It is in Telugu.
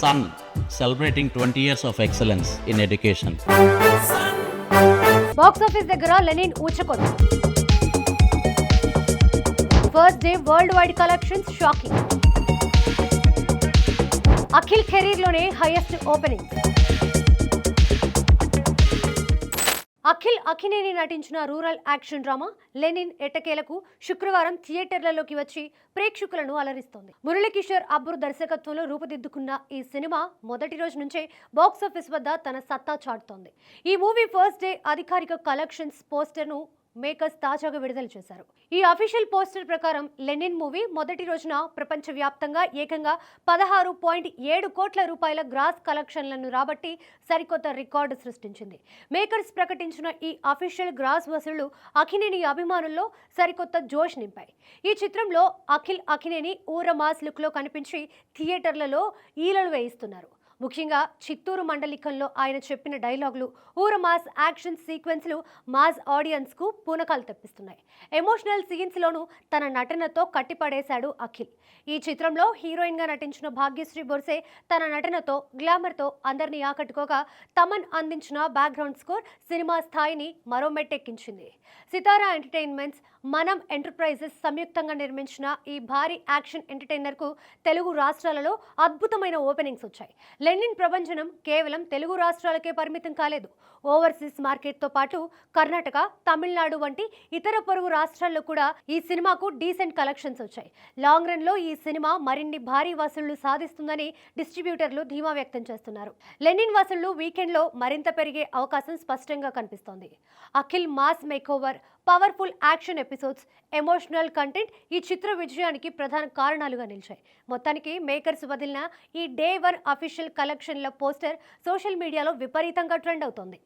Sun, celebrating 20 years of excellence in education. Box office దగ్గర లెనిన్ ఊచకొండ. First day world wide collections shocking. Akhil career లోనే హైయెస్ట్ ఓపెనింగ్. అఖిల్ అఖినేని నటించిన రూరల్ యాక్షన్ డ్రామా లెనిన్ ఎట్టకేలకు శుక్రవారం థియేటర్లలోకి వచ్చి ప్రేక్షకులను అలరిస్తోంది. మురళీకిషోర్ అబ్బుర్ దర్శకత్వంలో రూపుదిద్దుకున్న ఈ సినిమా మొదటి రోజు నుంచే బాక్సాఫీస్ వద్ద తన సత్తా చాటుతోంది. ఈ మూవీ ఫస్ట్ డే అధికారిక కలెక్షన్స్ పోస్టర్ను మేకర్స్ తాజాగా విడుదల చేశారు. ఈ అఫీషియల్ పోస్టర్ ప్రకారం లెనిన్ మూవీ మొదటి రోజున ప్రపంచవ్యాప్తంగా ఏకంగా 16.7 కోట్ల రూపాయల గ్రాస్ కలెక్షన్లను రాబట్టి సరికొత్త రికార్డు సృష్టించింది. మేకర్స్ ప్రకటించిన ఈ అఫీషియల్ గ్రాస్ వసూళ్లు అఖినేని అభిమానుల్లో సరికొత్త జోష్ నింపాయి. ఈ చిత్రంలో అఖిల్ అఖినేని ఊర మాస్ లుక్లో కనిపించి థియేటర్లలో ఈలలు వేయిస్తున్నారు. ముఖ్యంగా చిత్తూరు మండలికంలో ఆయన చెప్పిన డైలాగులు, ఊర మాస్ యాక్షన్ సీక్వెన్స్లు మాస్ ఆడియన్స్కు పూనకాలు తెప్పిస్తున్నాయి. ఎమోషనల్ సీన్స్లోనూ తన నటనతో కట్టిపడేశాడు అఖిల్. ఈ చిత్రంలో హీరోయిన్గా నటించిన భాగ్యశ్రీ బొర్సే తన నటనతో గ్లామర్తో అందరినీ ఆకట్టుకోగా, తమన్ అందించిన బ్యాక్గ్రౌండ్ స్కోర్ సినిమా స్థాయిని మరో మెట్టెక్కించింది. సితారా ఎంటర్టైన్మెంట్స్, మనం ఎంటర్ప్రైజెస్ సంయుక్తంగా నిర్మించిన ఈ భారీ యాక్షన్ ఎంటర్టైనర్కు తెలుగు రాష్ట్రాలలో అద్భుతమైన ఓపెనింగ్స్ వచ్చాయి. లెనిన్ ప్రభంజనం కేవలం తెలుగు రాష్ట్రాలకే పరిమితం కాలేదు. ఓవర్సీస్ మార్కెట్తో పాటు కర్ణాటక, తమిళనాడు వంటి ఇతర పొరుగు రాష్ట్రాల్లో కూడా ఈ సినిమాకు డీసెంట్ కలెక్షన్స్ వచ్చాయి. లాంగ్ రన్లో ఈ సినిమా మరిన్ని భారీ వసూళ్లు సాధిస్తుందని డిస్ట్రిబ్యూటర్లు ధీమా వ్యక్తం చేస్తున్నారు. లెనిన్ వసూళ్లు వీకెండ్లో మరింత పెరిగే అవకాశం స్పష్టంగా కనిపిస్తోంది. Akhil mass makeover, powerful action episodes, emotional content ఈ చిత్ర విజయానికి ప్రధాన కారణాలుగా నిలిచాయి. మొత్తానికి మేకర్స్ వదిలిన ఈ డే 1 అఫీషియల్ కలెక్షన్ల పోస్టర్ సోషల్ మీడియాలో విపరీతంగా ట్రెండ్ అవుతోంది.